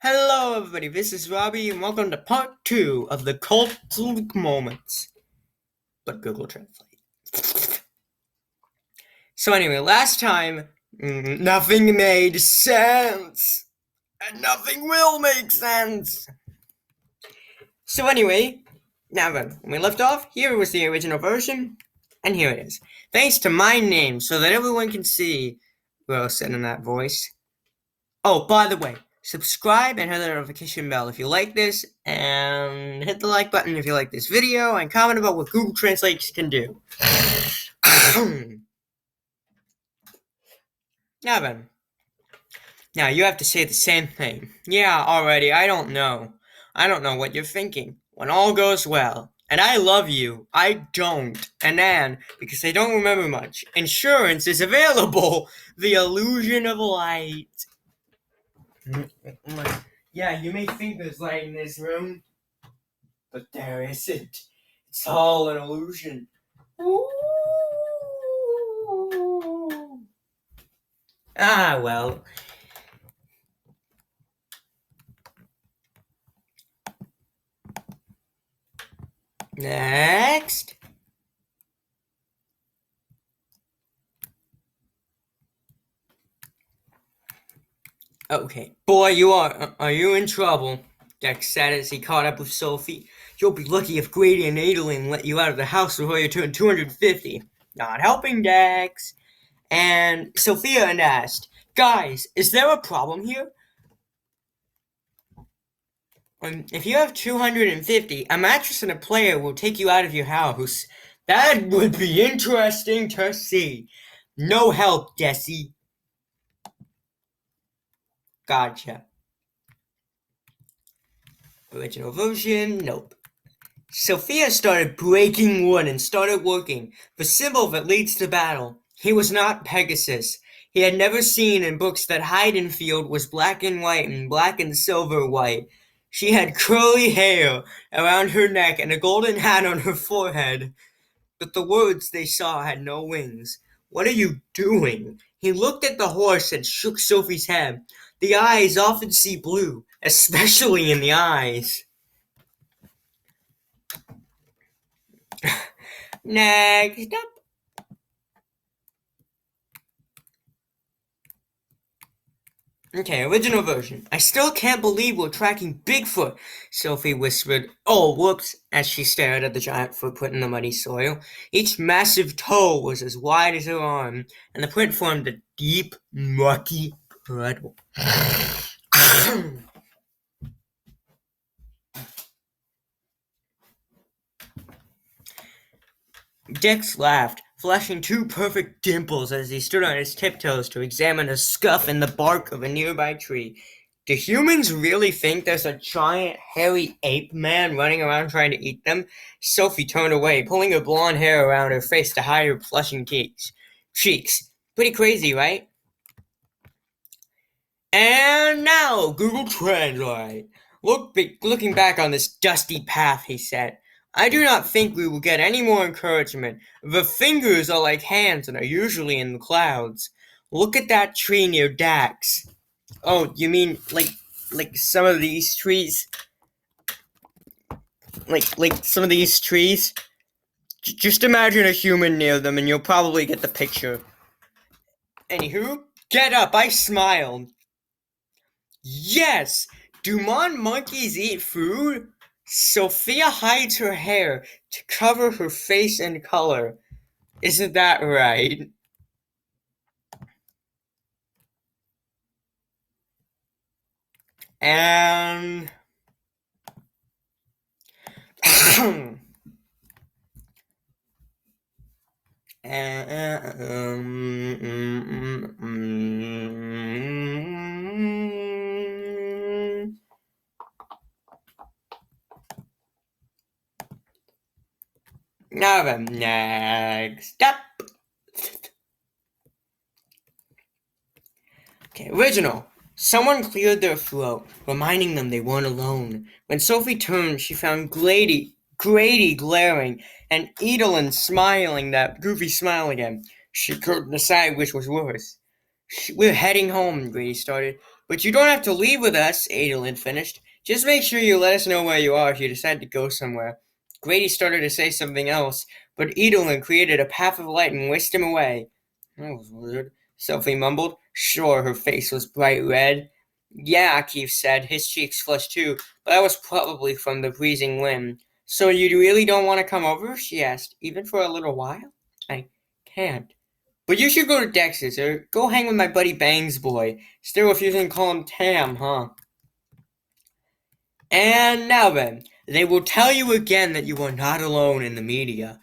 Hello, everybody. This is Robbie, and welcome to part 2 of the Cult Moments. But Google Translate. So, anyway, last time, nothing made sense. And nothing will make sense. So, anyway, now then, when we left off, here was the original version, and here it is. Thanks to my name, so that everyone can see who else said in that voice. Oh, by the way, subscribe and hit the notification bell if you like this, and hit the like button if you like this video, and comment about what Google Translate can do. Now then. Now you have to say the same thing. Yeah, already, I don't know. I don't know what you're thinking. When all goes well. And I love you. I don't. And then, because I don't remember much, insurance is available. The illusion of light. Yeah, you may think there's light in this room, but there isn't. It's all an illusion. Ooh. Ah, well. Next. Okay. Boy, are you in trouble? Dex said as he caught up with Sophie. You'll be lucky if Grady and Adolin let you out of the house before you turn 250. Not helping, Dex. And Sophia asked, Guys, is there a problem here? If you have 250, a mattress and a player will take you out of your house. That would be interesting to see. No help, Desi. Gotcha. Original version, nope. Sophia started breaking wood and started working, the symbol that leads to battle. He was not Pegasus. He had never seen in books that Haydnfield was black and white and black and silver white. She had curly hair around her neck and a golden hat on her forehead. But the words they saw had no wings. What are you doing? He looked at the horse and shook Sophie's head. The eyes often see blue, especially in the eyes. Next up. Okay, original version. I still can't believe we're tracking Bigfoot, Sophie whispered. Oh, whoops, as she stared at the giant footprint in the muddy soil. Each massive toe was as wide as her arm, and the print formed a deep, mucky puddle. Dex laughed, flashing two perfect dimples as he stood on his tiptoes to examine a scuff in the bark of a nearby tree. Do humans really think there's a giant, hairy ape man running around trying to eat them? Sophie turned away, pulling her blonde hair around her face to hide her flushing cheeks. Pretty crazy, right? And now, Google Translate. Looking back on this dusty path, he said, I do not think we will get any more encouragement. The fingers are like hands and are usually in the clouds. Look at that tree near Dax. Oh, you mean like some of these trees? Like some of these trees? Just imagine a human near them and you'll probably get the picture. Anywho, get up, I smiled. Yes! Do mon monkeys eat food? Sophia hides her hair to cover her face and color. Isn't that right? And now then, next up. Okay, original. Someone cleared their throat, reminding them they weren't alone. When Sophie turned, she found Grady glaring, and Adolin smiling that goofy smile again. She couldn't decide which was worse. We're heading home, Grady started. But you don't have to leave with us, Adolin finished. Just make sure you let us know where you are if you decide to go somewhere. Grady started to say something else, but Adolin created a path of light and whisked him away. That was weird, Sophie mumbled. Sure, her face was bright red. Yeah, Keith said, his cheeks flushed too, but that was probably from the freezing wind. So you really don't want to come over? She asked, even for a little while? I can't. But you should go to Dex's, or go hang with my buddy Bangs boy. Still refusing to call him Tam, huh? And now then, they will tell you again that you are not alone in the media.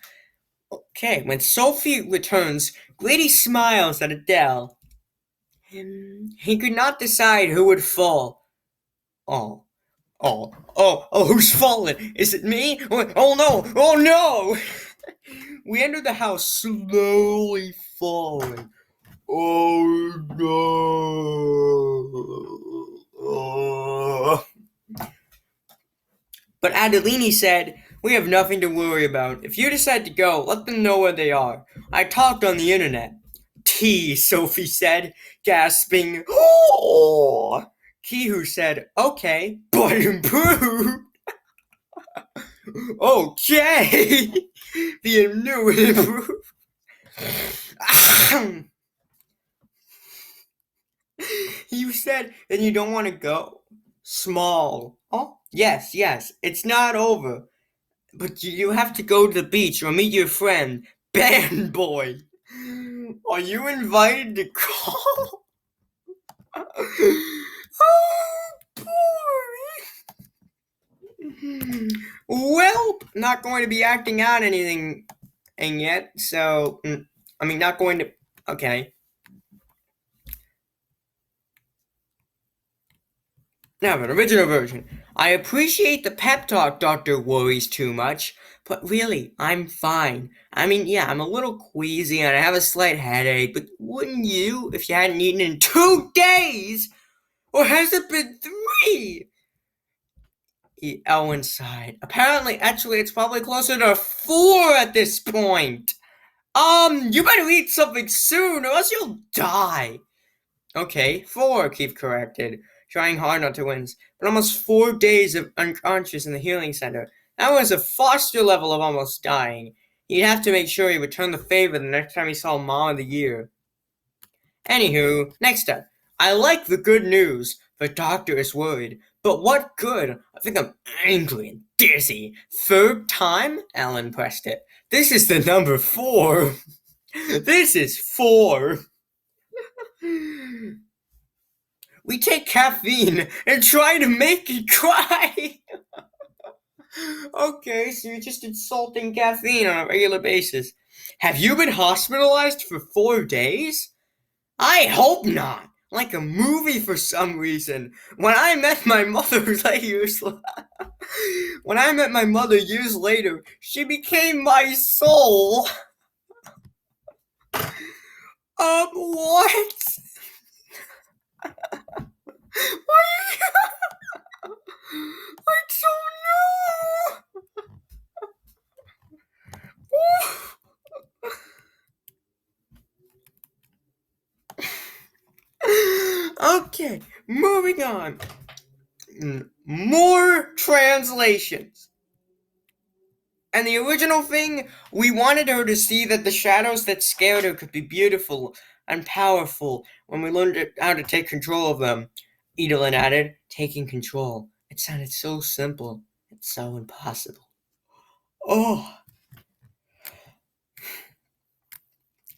Okay, when Sophie returns, Grady smiles at Adele. He could not decide who would fall. Who's fallen? Is it me? Oh no! We enter the house slowly falling. Oh no! But Adelini said, we have nothing to worry about. If you decide to go, let them know where they are. I talked on the internet. Tea, Sophie said, gasping. Oh! Kihu said, okay, but improved. Okay! The new improved. You said that you don't want to go. Small. Oh, yes, it's not over. But you have to go to the beach or meet your friend, Band Boy. Are you invited to call? Oh, boy. Well, not going to be acting out anything yet, so, not going to, okay. Now, the original version. I appreciate the pep talk, Doctor worries too much, but really, I'm fine. I'm a little queasy and I have a slight headache, but wouldn't you if you hadn't eaten in 2 days? Or has it been 3? Ellen sighed. Actually, it's probably closer to 4 at this point. You better eat something soon or else you'll die. Okay, 4, Keith corrected, trying hard not to wince, but almost 4 days of unconscious in the healing center. That was a Foster level of almost dying. He'd have to make sure he returned the favor the next time he saw Mom of the Year. Anywho, next up. I like the good news. The doctor is worried. But what good? I think I'm angry and dizzy. 3rd time? Alan pressed it. This is the number 4. This is 4. We take caffeine and try to make you cry. Okay, so you're just insulting caffeine on a regular basis. Have you been hospitalized for 4 days? I hope not. Like a movie for some reason. When I met my mother years later, she became my soul. What? I don't know. Okay, moving on. More translations. And the original thing, we wanted her to see that the shadows that scared her could be beautiful and powerful when we learned how to take control of them. Edelin added, taking control. It sounded so simple. It's so impossible. Oh.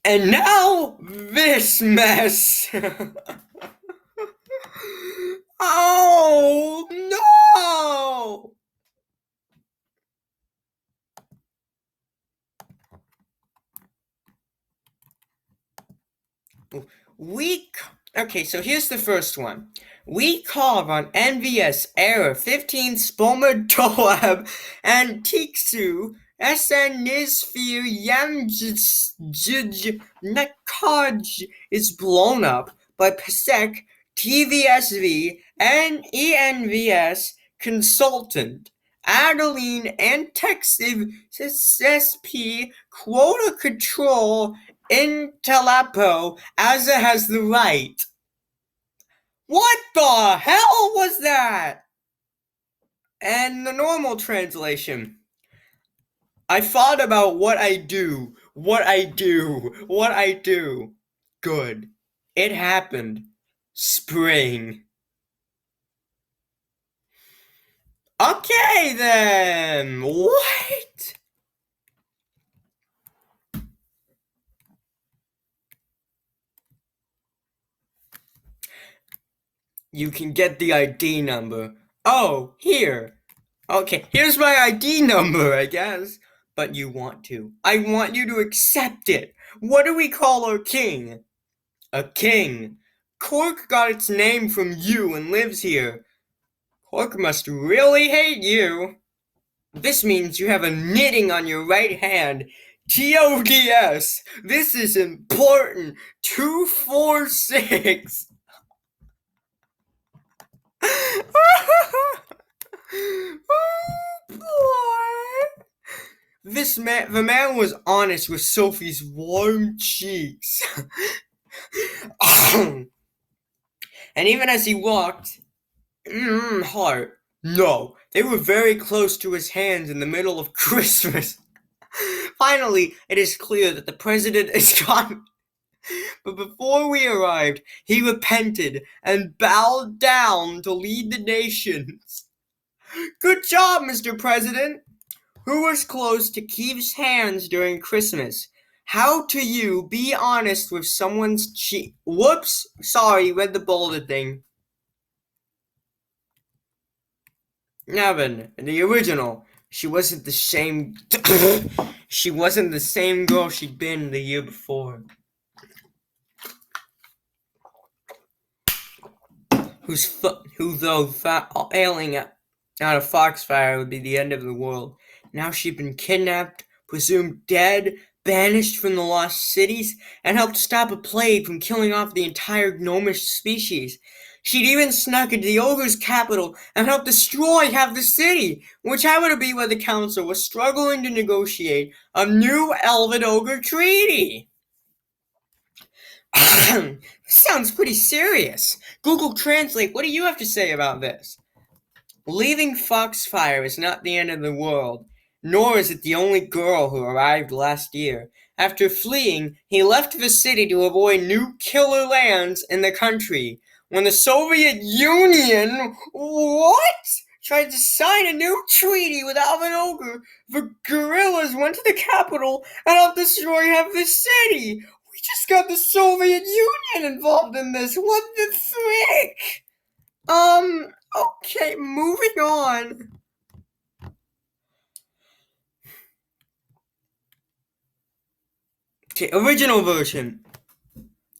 And now, this mess. Oh, no! Okay, so here's the first one. We call on NVS error 15 Spomer Dolab and Tiksu SN Nisfir Yamj Nakaj is blown up by Pasek TVSV and ENVS consultant. Adeline Antexiv SP quota control Intelapo, Asa has the right. What the hell was that? And the normal translation. I thought about what I do. Good. It happened. Spring. Okay then. What? You can get the ID number. Oh, here. Okay, here's my ID number, I guess. But you want to. I want you to accept it. What do we call our king? A king. Cork got its name from you and lives here. Cork must really hate you. This means you have a knitting on your right hand. TODS. This is important. 246. Oh boy. The man was honest with Sophie's warm cheeks. And even as he walked, heart. No, they were very close to his hands in the middle of Christmas. Finally, it is clear that the president is gone. But before we arrived, he repented and bowed down to lead the nations. Good job, Mr. President. Who was close to Keith's hands during Christmas? How to you be honest with someone's cheek? Whoops, sorry, read the bolded thing. Now then, in the original, she wasn't the same. She wasn't the same girl she'd been the year before. Who though ailing out of Foxfire would be the end of the world. Now she'd been kidnapped, presumed dead, banished from the lost cities, and helped stop a plague from killing off the entire gnomish species. She'd even snuck into the ogre's capital and helped destroy half the city, which happened to be where the council was struggling to negotiate a new elven ogre treaty. Sounds pretty serious. Google Translate, what do you have to say about this? Leaving Foxfire is not the end of the world, nor is it the only girl who arrived last year. After fleeing, he left the city to avoid new killer lands in the country. When the Soviet Union, tried to sign a new treaty with Alvin Ogre, the guerrillas went to the capital and helped destroy half the city. We just got the Soviet Union involved in this. What the frick? Okay, moving on. Okay, original version.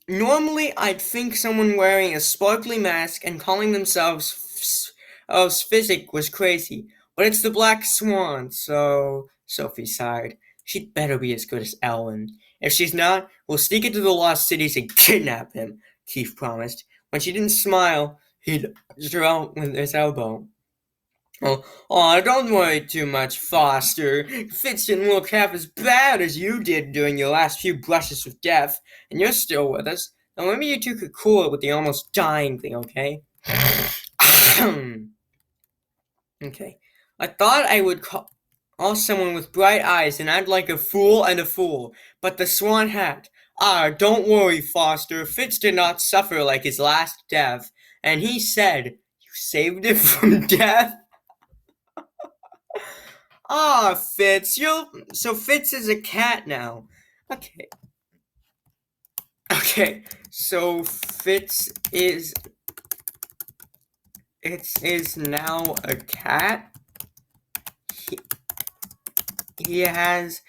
Normally, I'd think someone wearing a sparkly mask and calling themselves Physic was crazy, but it's the Black Swan, so Sophie sighed. She'd better be as good as Elwyn. If she's not, we'll sneak into the lost cities and kidnap him, Keith promised. When she didn't smile, he nudged her out with his elbow. Oh, don't worry too much, Foster. Fitz didn't look half as bad as you did during your last few brushes with death, and you're still with us. Now maybe you two could cool it with the almost dying thing, okay? Okay. I thought I would call someone with bright eyes and act like a fool, but the swan hat. Don't worry, Foster. Fitz did not suffer like his last death, and he said, you saved it from death? Fitz, so Fitz is a cat now. Okay, so Fitz is now a cat. He has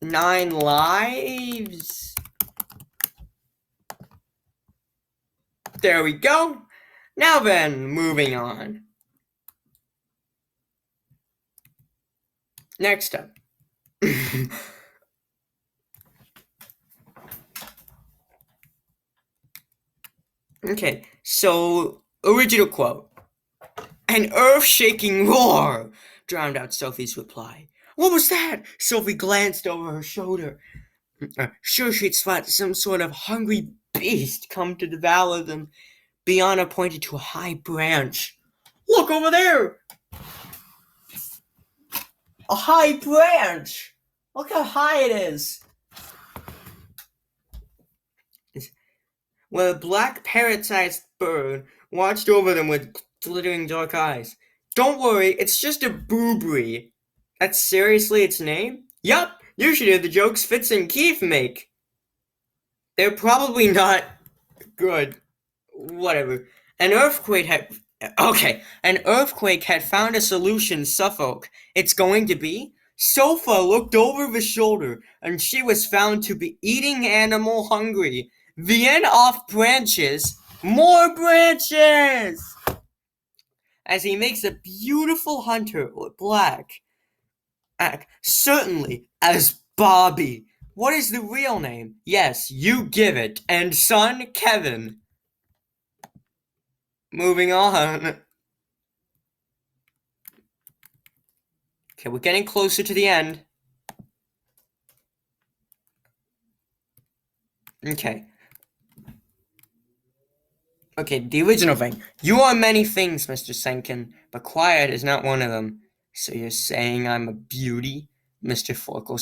9 lives. There we go. Now then, moving on. Next up. Okay, so original quote. An earth-shaking roar drowned out Sophie's reply. What was that? Sophie glanced over her shoulder. Sure she'd spot some sort of hungry beast come to devour them, Bianna pointed to a high branch. Look over there! A high branch! Look how high it is! Where a black parrot-sized bird watched over them with glittering dark eyes. Don't worry, it's just a boobry. That's seriously its name? Yup, you should hear the jokes Fitz and Keith make. They're probably not good. Whatever. An earthquake had found a solution, Suffolk. It's going to be? Sofa looked over the shoulder, and she was found to be eating animal hungry. The end off branches. More branches! As he makes a beautiful hunter with black. Certainly, as Bobby. What is the real name? Yes, you give it. And son, Kevin. Moving on. Okay, we're getting closer to the end. Okay, the original thing. You are many things, Mr. Senkin, but quiet is not one of them. So you're saying I'm a beauty? Mr. Forkle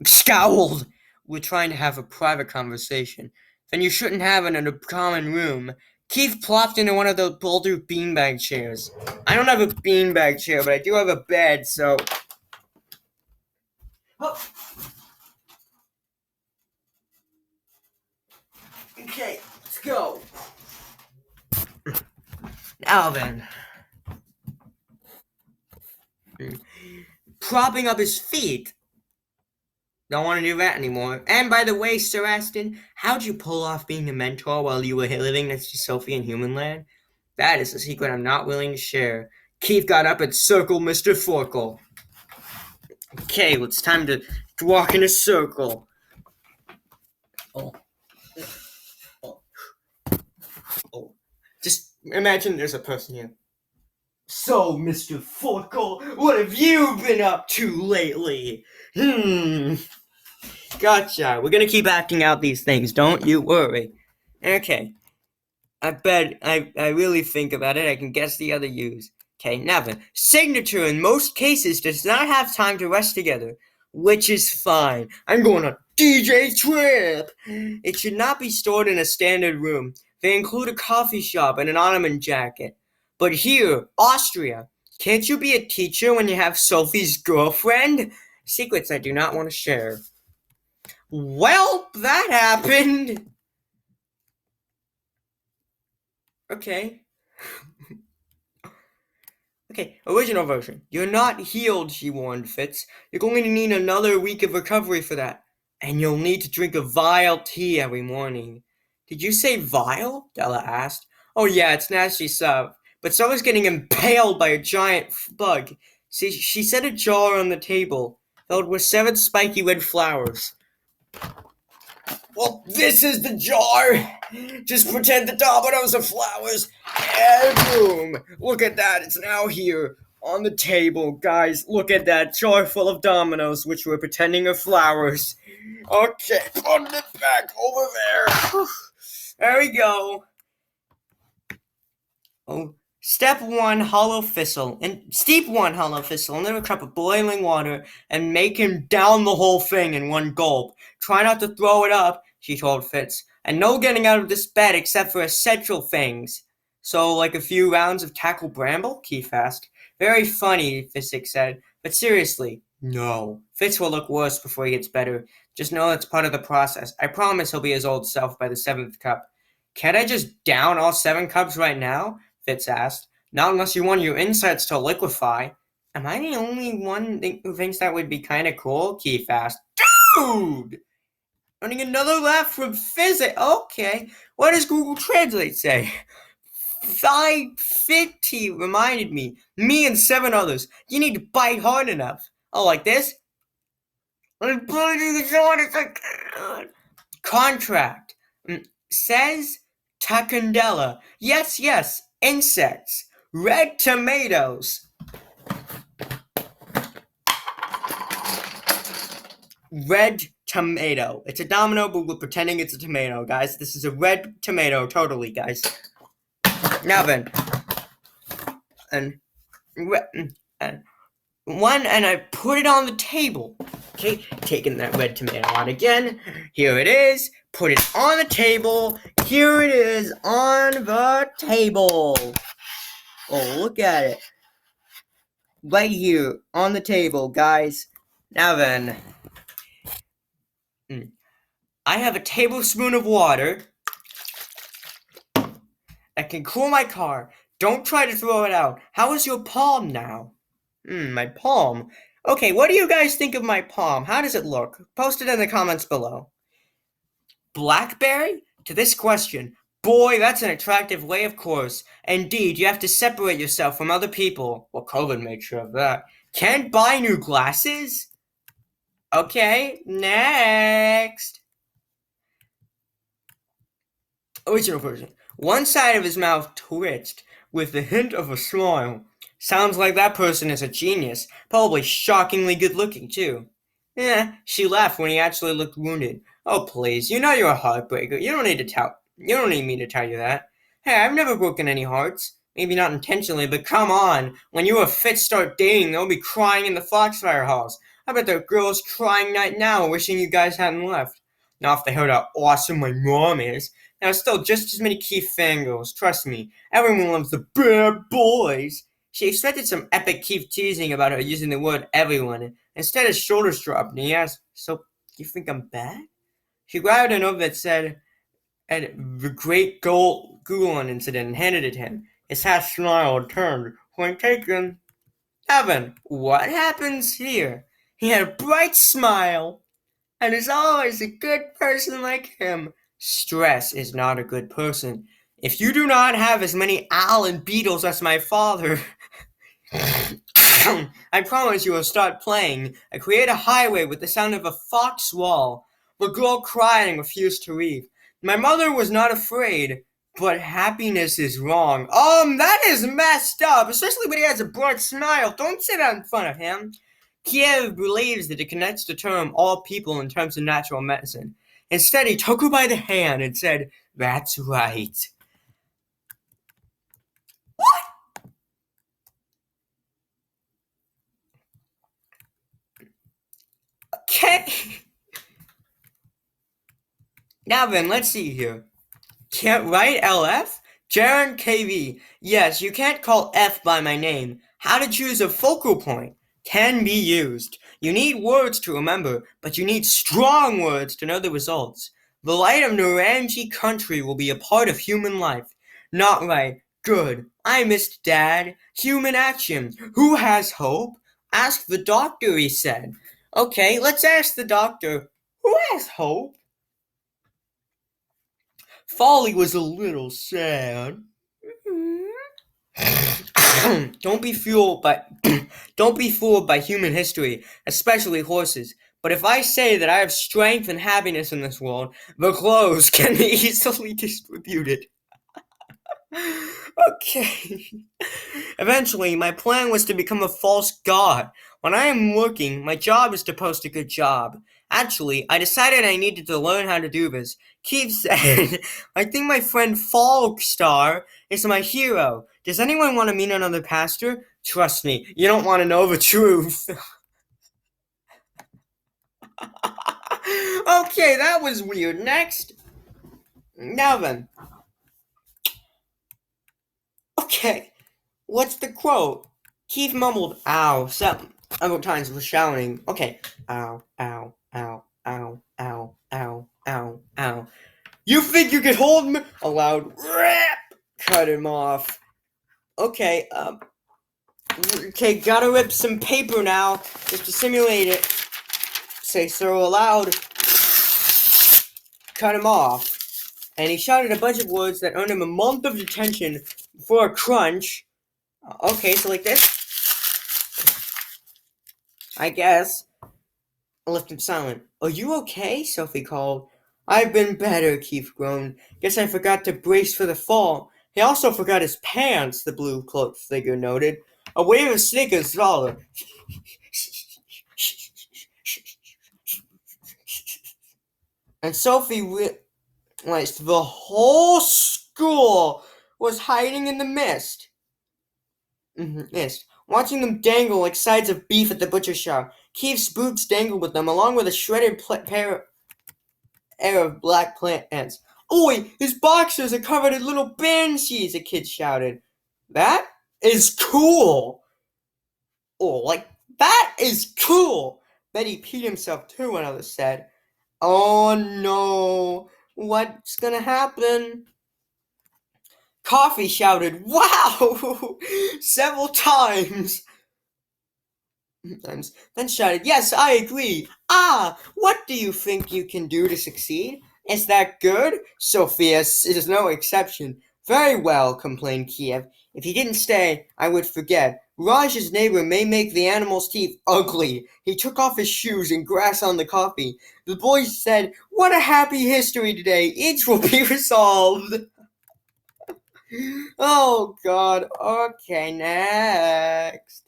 scowled. We're trying to have a private conversation. Then you shouldn't have it in a common room. Keith plopped into one of those boulder beanbag chairs. I don't have a beanbag chair, but I do have a bed, so... Oh. Okay, let's go. Now then. Propping up his feet. Don't want to do that anymore. And by the way, Sir Aston, how'd you pull off being a mentor while you were living next to Sophie in Humanland? That is a secret I'm not willing to share. Keith got up and circled Mr. Forkle. Okay, well, it's time to walk in a circle. Oh. Just imagine there's a person here. So, Mr. Forkle, what have you been up to lately? Gotcha. We're gonna keep acting out these things, don't you worry. Okay. I bet I really think about it, I can guess the other use. Okay, never. Signature in most cases does not have time to rest together, which is fine. I'm going on a DJ trip. It should not be stored in a standard room. They include a coffee shop and an ottoman jacket. But here, Austria, can't you be a teacher when you have Sophie's girlfriend? Secrets I do not want to share. Well, that happened. Okay. Okay, original version. You're not healed, she warned Fitz. You're going to need another week of recovery for that. And you'll need to drink a vile tea every morning. Did you say vile? Della asked. Oh yeah, it's nasty stuff. But someone's getting impaled by a giant bug. See, she set a jar on the table, filled with 7 spiky red flowers. Well, this is the jar. Just pretend the dominoes are flowers. And boom. Look at that. It's now here on the table. Guys, look at that jar full of dominoes, which we're pretending are flowers. Okay, put it back over there. There we go. Oh, Step 1, hollow thistle. And steep 1 hollow thistle into a cup of boiling water and make him down the whole thing in one gulp. Try not to throw it up, she told Fitz. And no getting out of this bed except for essential things. So, like a few rounds of tackle bramble? Keith asked. Very funny, Fizzik said. But seriously, no. Fitz will look worse before he gets better. Just know it's part of the process. I promise he'll be his old self by the 7th cup. Can't I just down all 7 cups right now? Fitz asked. Not unless you want your insides to liquefy. Am I the only one who thinks that would be kind of cool? Keith asked. Dude! Running another laugh from Fizzik. Okay. What does Google Translate say? Fitty reminded me. Me and 7 others. You need to bite hard enough. Oh, like this? Contract. Says Takandela. Yes. Insects. Red tomatoes. Red tomato. It's a domino, but we're pretending it's a tomato, guys. This is a red tomato, totally, guys. Now then, and I put it on the table. Okay, taking that red tomato out again. Here it is. Put it on the table. Here it is on the table. Oh, look at it. Right here on the table, guys. Now then, I have a tablespoon of water that can cool my car. Don't try to throw it out. How is your palm now? My palm. Okay, what do you guys think of my palm? How does it look? Post it in the comments below. Blackberry? To this question, boy, that's an attractive way, of course. Indeed, you have to separate yourself from other people. Well, COVID made sure of that. Can't buy new glasses? Okay, next. Original version. One side of his mouth twitched with the hint of a smile. Sounds like that person is a genius. Probably shockingly good looking, too. She laughed when he actually looked wounded. Oh, please, you know you're a heartbreaker. You don't need me to tell you that. Hey, I've never broken any hearts. Maybe not intentionally, but come on. When you or Fitz start dating, they'll be crying in the Foxfire halls. I bet there are girls crying right now, wishing you guys hadn't left. Now, if they heard how awesome my mom is, there's still just as many Keith fangirls. Trust me, everyone loves the bad boys. She expected some epic Keith teasing about her using the word everyone. Instead, his shoulders dropped, and he asked, "So, you think I'm bad?" She grabbed a note that said, "The Great Googling Incident," and handed it to him. His half smile turned. Point taken. Evan, what happens here? He had a bright smile, and is always a good person like him. Stress is not a good person. If you do not have as many Allen Beatles as my father, I promise you will start playing. I create a highway with the sound of a fox wall. The girl cried and refused to leave. My mother was not afraid, but happiness is wrong. That is messed up, especially when he has a bright smile. Don't say that in front of him. Kiev believes that it connects the term all people in terms of natural medicine. Instead, he took her by the hand and said, "That's right." What? Okay. Now then, let's see here. Can't write LF? Jaren KV. Yes, you can't call F by my name. How to choose a focal point can be used. You need words to remember, but you need strong words to know the results. The light of Naranji country will be a part of human life. Not right. Good. I missed Dad. Human action. Who has hope? Ask the doctor, he said. Okay, let's ask the doctor. Who has hope? Folly was a little sad. Don't be fooled by human history, especially horses. But if I say that I have strength and happiness in this world, the clothes can be easily distributed. Okay. Eventually, my plan was to become a false god. When I am working, my job is to post a good job. Actually, I decided I needed to learn how to do this. Keith said, "I think my friend Falkstar is my hero. Does anyone want to meet another pastor? Trust me, you don't want to know the truth." Okay, that was weird. Next. Now then. Okay, what's the quote? Keith mumbled, "Ow," several times was shouting. Okay, ow, ow, ow, ow, ow, ow, ow, ow. You think you can hold me? A loud rap cut him off. Okay, gotta rip some paper now, just to simulate it. Say so aloud. Cut him off. And he shouted a bunch of words that earned him a month of detention for a crunch. Okay, so like this. I guess. I left him silent. "Are you okay?" Sophie called. "I've been better," Keith groaned. "Guess I forgot to brace for the fall." He also forgot his pants, the blue-cloaked figure noted. A wave of snickers followed. And Sophie realized the whole school was hiding in the mist. Mist. Watching them dangle like sides of beef at the butcher shop. Keith's boots dangled with them, along with a shredded pair of black pants. Oi, his boxers are covered in little banshees, a kid shouted. That is cool. Oh, like, that is cool. Betty peed himself too, another said. Oh no, what's gonna happen? Coffee shouted, wow, several times. Then shouted, yes, I agree. Ah, what do you think you can do to succeed? Is that good? Sophia is no exception. Very well, complained Kiev. If he didn't stay, I would forget. Raj's neighbor may make the animal's teeth ugly. He took off his shoes and grass on the coffee. The boys said, what a happy history today. Each will be resolved. Oh, God. Okay, next.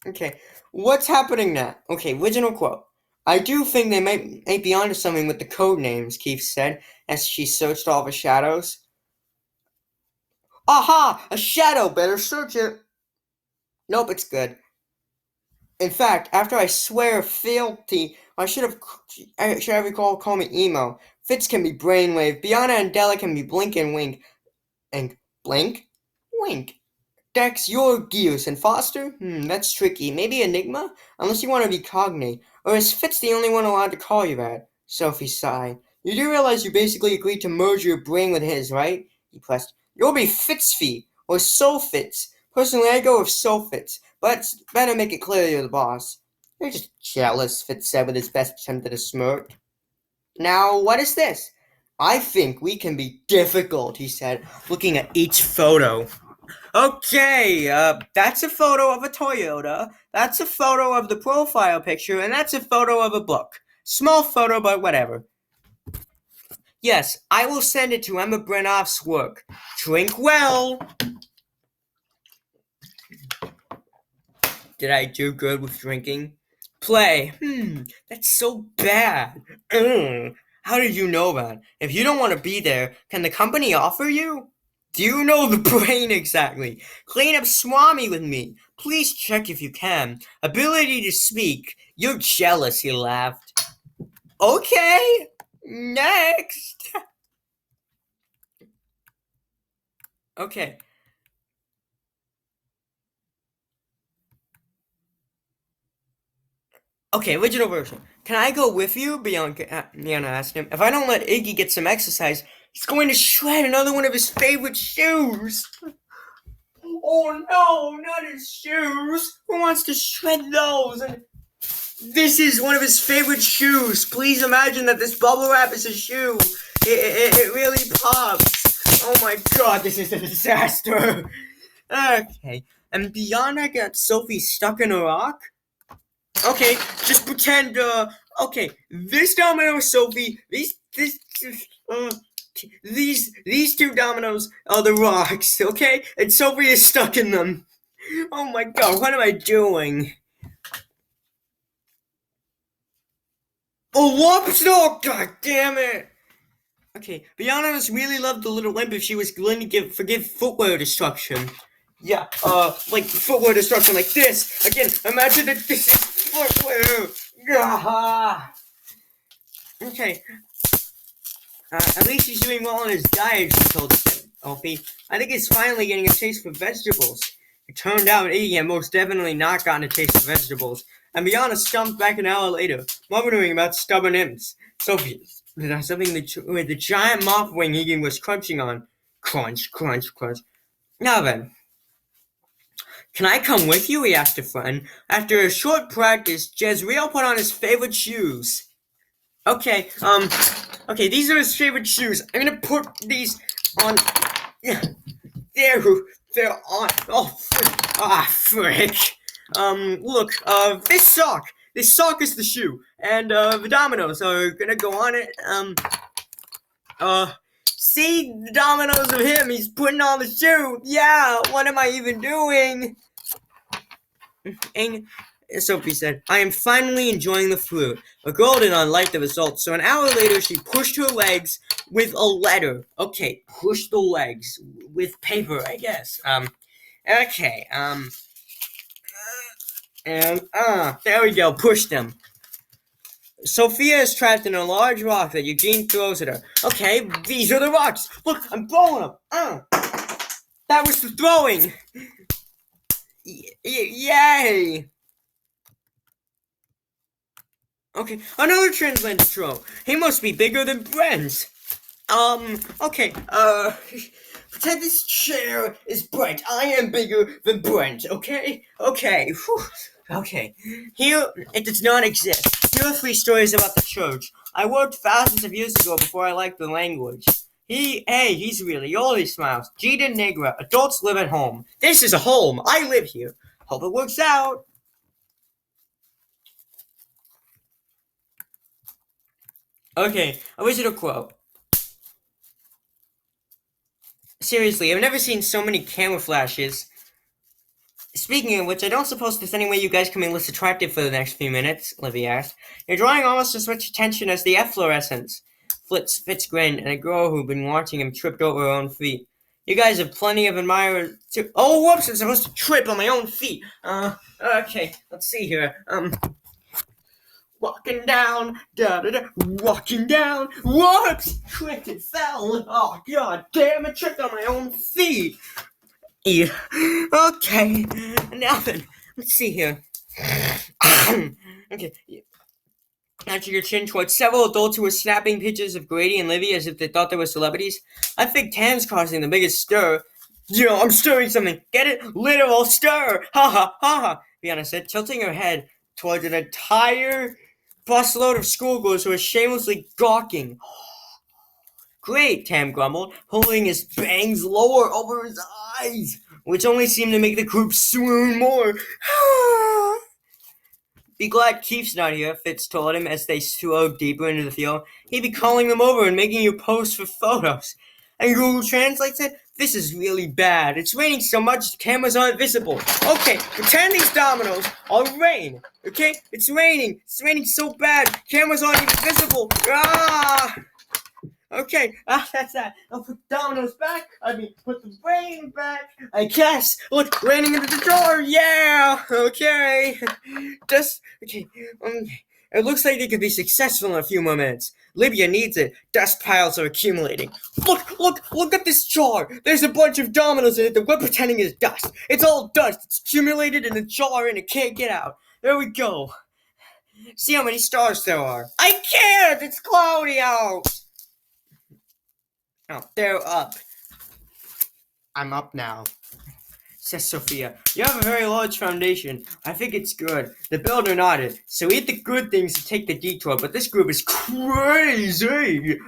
Okay, what's happening now? Okay, original quote. I do think they might be onto something with the code names, Keith said, as she searched all the shadows. Aha! A shadow! Better search it! Nope, it's good. In fact, after I swear fealty, I should have recalled call me emo. Fitz can be brainwave, Bianna and Della can be blink and wink. And blink? Wink. Dex, you're Gears, and Foster? That's tricky. Maybe Enigma? Unless you want to be Cognate. Or is Fitz the only one allowed to call you that? Sophie sighed. You do realize you basically agreed to merge your brain with his, right? He pressed. You'll be Fitzfeet, or Soulfitz. Personally, I go with Soulfitz, but it's better make it clear you're the boss. You're just jealous, Fitz said with his best attempt at a smirk. Now, what is this? I think we can be difficult, he said, looking at each photo. Okay, that's a photo of a Toyota, that's a photo of the profile picture, and that's a photo of a book. Small photo, but whatever. Yes, I will send it to Emma Brenoff's work. Drink well! Did I do good with drinking? Play. That's so bad. How did you know that? If you don't want to be there, can the company offer you? Do you know the brain exactly? Clean up Swami with me. Please check if you can. Ability to speak. You're jealous, he laughed. Okay, next. Okay. Okay, original version. Can I go with you? Bianna asked him. If I don't let Iggy get some exercise, he's going to shred another one of his favorite shoes. Oh no, not his shoes. Who wants to shred those? This is one of his favorite shoes. Please imagine that this bubble wrap is a shoe. It really pops. Oh my god, this is a disaster. Okay, and Bianna got Sophie stuck in a rock? Okay, just pretend, okay, this domino is Sophie, these two dominoes are the rocks, okay? And Sophie is stuck in them. Oh my god, what am I doing? Oh, whoops! Oh, god damn it! Okay, Bianna must really love the little imp if she was willing to forgive footwear destruction. Yeah, like footwear destruction like this. Again, imagine that this is footwear. Okay. At least he's doing well on his diet, she told Opie. I think he's finally getting a taste for vegetables. It turned out Iggy had most definitely not gotten a taste of vegetables, and Bianna stumped back an hour later, muttering about stubborn imps. Sophie, something with the giant moth wing Iggy was crunching on. Crunch, crunch, crunch. Now then, can I come with you? He asked a friend. After a short practice, Jezreel put on his favorite shoes. Okay, these are his favorite shoes. I'm gonna put these on. Yeah, they're on. Oh, frick. Look, this sock is the shoe, and the dominoes are gonna go on it. See the dominoes of him. He's putting on the shoe. Yeah, what am I even doing? And Sophie said, I am finally enjoying the fruit. A girl did not like the results, so an hour later she pushed her legs with a letter. Okay, push the legs with paper, I guess. Okay, there we go, push them. Sophia is trapped in a large rock that Eugene throws at her. Okay, these are the rocks. Look, I'm throwing them. That was the throwing. Yay. Okay, another transatlantic troll. He must be bigger than Brent. Okay, pretend this chair is Brent. I am bigger than Brent, okay? Okay, whew. Okay. Here, it does not exist. Here are 3 stories about the church. I worked thousands of years ago before I liked the language. He's really old, he smiles. Gita Negra, adults live at home. This is a home. I live here. Hope it works out. Okay, original quote. Seriously, I've never seen so many camera flashes. Speaking of which, I don't suppose there's any way you guys can be less attractive for the next few minutes, Livy asked. You're drawing almost as much attention as the efflorescence. Fitz grinned, and a girl who'd been watching him tripped over her own feet. You guys have plenty of admirers too. Oh, whoops, I'm supposed to trip on my own feet. Okay, let's see here. Walking down, walking down, whoops! Tripped and fell. Oh, god damn, I tripped on my own feet. Yeah. Okay, now then, let's see here. Okay. Nudging your chin towards several adults who were snapping pictures of Grady and Livy as if they thought they were celebrities. I think Tam's causing the biggest stir. I'm stirring something. Get it? Literal stir. Ha ha ha ha. Brianna said, tilting her head towards an entire busload of schoolgirls who were shamelessly gawking. Great, Tam grumbled, holding his bangs lower over his eyes, which only seemed to make the group swoon more. Be glad Keith's not here, Fitz told him as they strode deeper into the field. He'd be calling them over and making you pose for photos. And Google Translate said, this is really bad. It's raining so much the cameras aren't visible. Okay, pretend these dominoes are rain. Okay? It's raining. It's raining so bad. Cameras aren't even visible. Okay, that's that. I'll put the dominoes back. Put the rain back. I guess. Look, raining into the door. Yeah. Okay. Okay. It looks like they could be successful in a few more minutes. Libya needs it. Dust piles are accumulating. Look at this jar. There's a bunch of dominoes in it that we're pretending is dust. It's all dust. It's accumulated in a jar and it can't get out. There we go. See how many stars there are. I can't. It's cloudy out. Oh, they're up. I'm up now, says Sophia. You have a very large foundation. I think it's good. The builder nodded. So eat the good things to take the detour, but this group is crazy.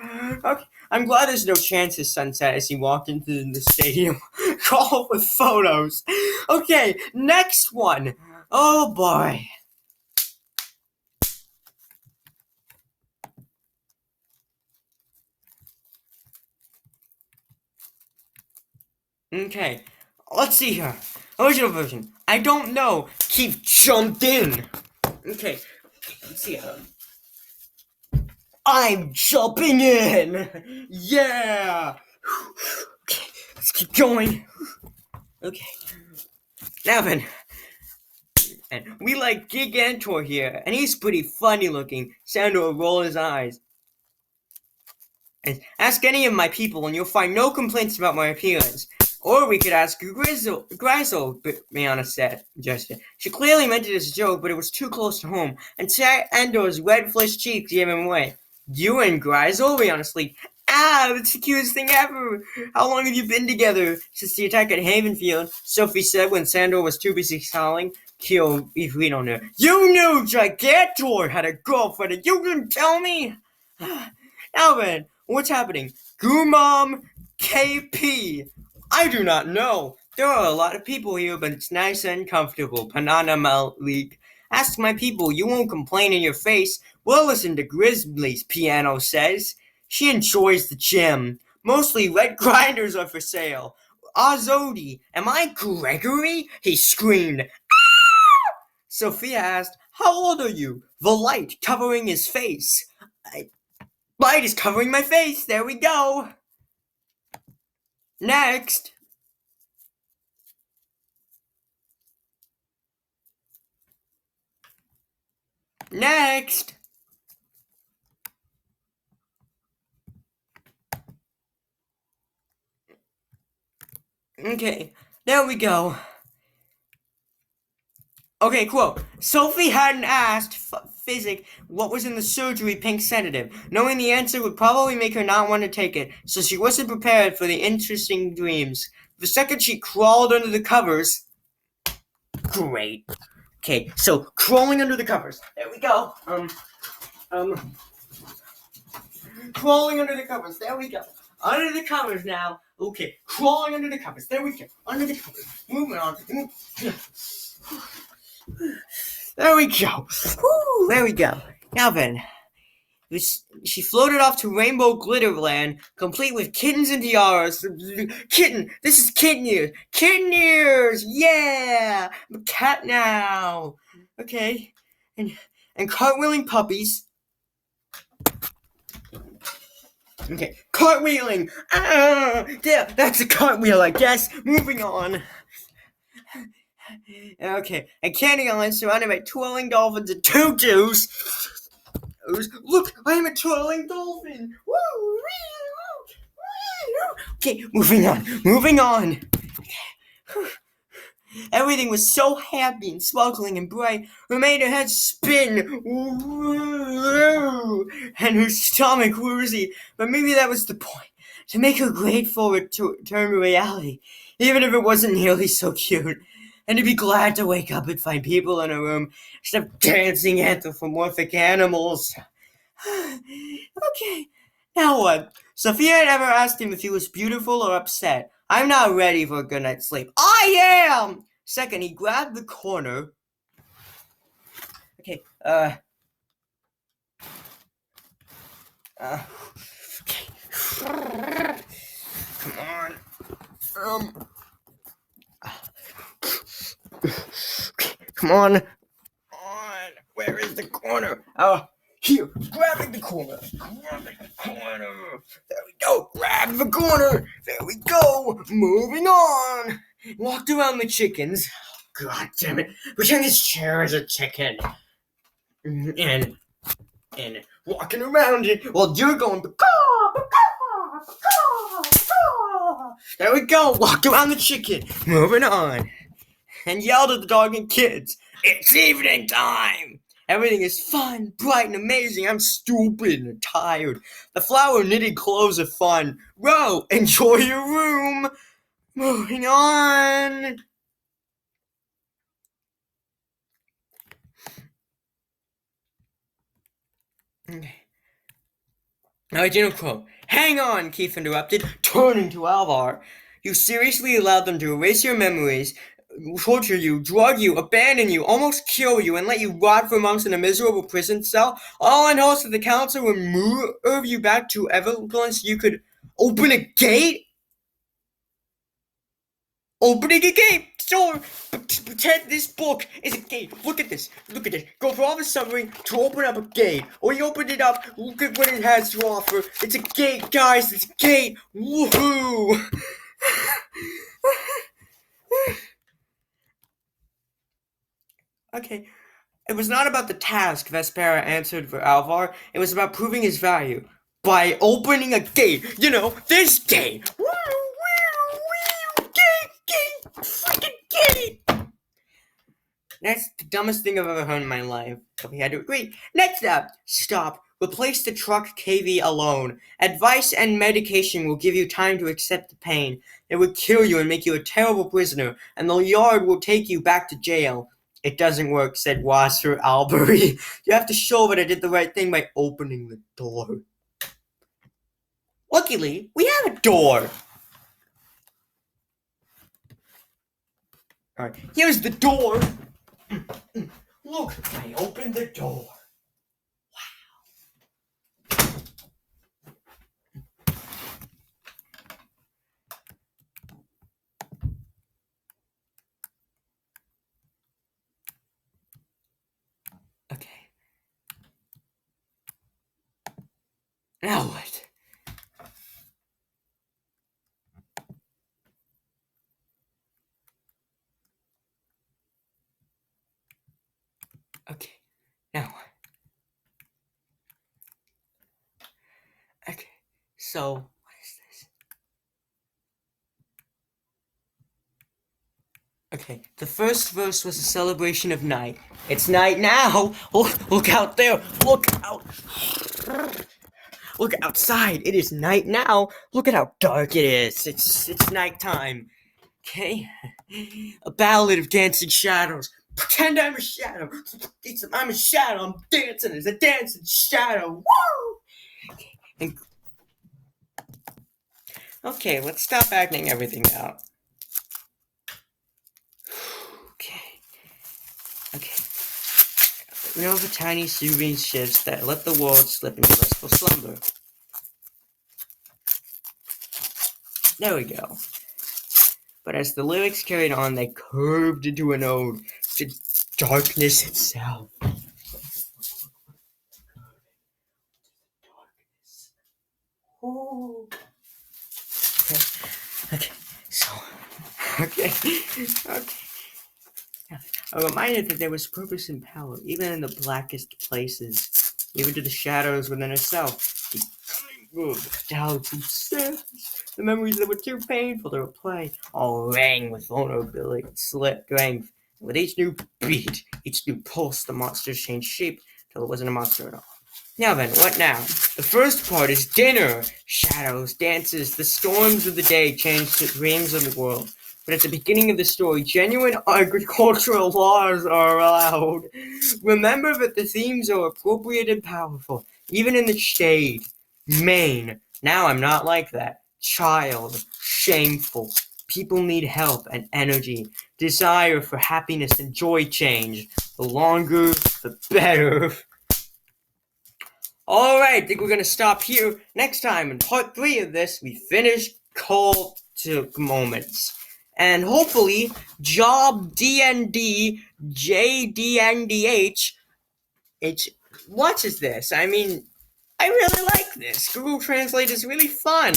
Okay, I'm glad there's no chance, his son said as he walked into the stadium. Call with photos. Okay, next one. Oh boy. Okay, let's see here. Original version. I don't know. Keith jumped in. Okay, let's see here. I'm jumping in. Yeah. Okay, let's keep going. Okay. Now then. And we like Gigantor here, and he's pretty funny looking. Sandor will roll his eyes. And ask any of my people, and you'll find no complaints about my appearance. Or we could ask Grizzle, Brianna said. She clearly meant it as a joke, but it was too close to home, and Sandor's red-flushed cheeks gave him away. You and Grizzle? Brianna sleep. That's the cutest thing ever. How long have you been together? Since the attack at Havenfield, Sophie said when Sandor was too busy howling. Kill if we don't know. You knew Gigantor had a girlfriend and you didn't tell me? Now then, what's happening? Goomom KP. I do not know. There are a lot of people here, but it's nice and comfortable. Panana Malik. Ask my people, you won't complain in your face. We'll listen to Grizzly's piano says. She enjoys the gym. Mostly red grinders are for sale. Azodi, am I Gregory? He screamed. Ah! Sophia asked, "How old are you?" The light covering his face. Light is covering my face. There we go. Next. Next. Okay, there we go. Okay, quote. Sophie hadn't asked Physic what was in the surgery pink sedative. Knowing the answer would probably make her not want to take it, so she wasn't prepared for the interesting dreams. The second she crawled under the covers. Great. Okay, so crawling under the covers. There we go. Crawling under the covers. There we go. Under the covers now. Okay, crawling under the covers. There we go. Under the covers. Moving on. There we go. Woo, there we go. Now then, she floated off to Rainbow Glitterland, complete with kittens and tiaras. Kitten! This is kitten ears! Kitten ears! Yeah! I'm a cat now! Okay. And cartwheeling puppies. Okay, cartwheeling! Yeah, that's a cartwheel, I guess. Moving on. Okay, and Candy Island surrounded by twirling dolphins and tutus. Look, I am a twirling dolphin. Woo! Okay, moving on. Everything was so happy and sparkling and bright, it made her head spin, and her stomach woozy. But maybe that was the point, to make her grateful to return to reality, even if it wasn't nearly so cute. And to be glad to wake up and find people in her room instead of dancing anthropomorphic animals. Okay, now what? Sophia had never asked him if he was beautiful or upset. I'm not ready for a good night's sleep. I am! Second, he grabbed the corner. Okay, okay. Come on. Come on. Where is the corner? Here, grabbing the corner. There we go. Grab the corner. There we go. Moving on. Walked around the chickens. God damn it. Pretend this chair is a chicken. And walking around it while you're going. There we go. Walked around the chicken. Moving on. And yelled at the dog and kids. It's evening time. Everything is fun, bright, and amazing. I'm stupid and tired. The flower knitted clothes are fun. Row, enjoy your room. Moving on. Original quote. Hang on, Keith interrupted, turning to Alvar. You seriously allowed them to erase your memories, torture you, drug you, abandon you, almost kill you, and let you rot for months in a miserable prison cell, all in hopes that the council would move you back to Everglades so you could open a gate? Opening a gate! Sure! Pretend this book is a gate. Look at this. Go through all the summary to open up a gate. Or you open it up, look at what it has to offer. It's a gate, guys. It's a gate. Woohoo! Okay. It was not about the task, Vespera answered for Alvar. It was about proving his value. By opening a gate. You know, this gate. Gate. Freaking gate. That's the dumbest thing I've ever heard in my life. But we had to agree. Next up, stop. Replace the truck KV alone. Advice and medication will give you time to accept the pain. It would kill you and make you a terrible prisoner, and the yard will take you back to jail. It doesn't work, said Wasser Albury. You have to show that I did the right thing by opening the door. Luckily, we have a door. Alright, here's the door. Look, I opened the door. Now what? Okay, now what? Okay, so what is this? Okay, the first verse was a celebration of night. It's night now. Look out there. Look out. Look outside. It is night now. Look at how dark it is. It's nighttime. Okay? A ballad of dancing shadows. Pretend I'm a shadow. I'm a shadow. I'm dancing as a dancing shadow. Woo! And, okay, let's stop acting everything out. Okay. Know the tiny serene shifts that let the world slip into restful slumber. There we go. But as the lyrics carried on, they curved into an ode to darkness itself. Oh. Okay. I'm reminded that there was purpose and power, even in the blackest places, even to the shadows within herself. Doubts and sins, the memories that were too painful to replay, all rang with vulnerability and strength. And with each new beat, each new pulse, the monsters changed shape till it wasn't a monster at all. Now then, what now? The first part is dinner. Shadows, dances, the storms of the day changed to dreams of the world. But at the beginning of the story, genuine agricultural laws are allowed. Remember that the themes are appropriate and powerful, even in the shade. Maine. Now I'm not like that. Child. Shameful. People need help and energy. Desire for happiness and joy change. The longer, the better. Alright, I think we're going to stop here. Next time, in part 3 of this, we finish cultic moments. And hopefully, job DND JDNDH. What is this? I mean, I really like this. Google Translate is really fun.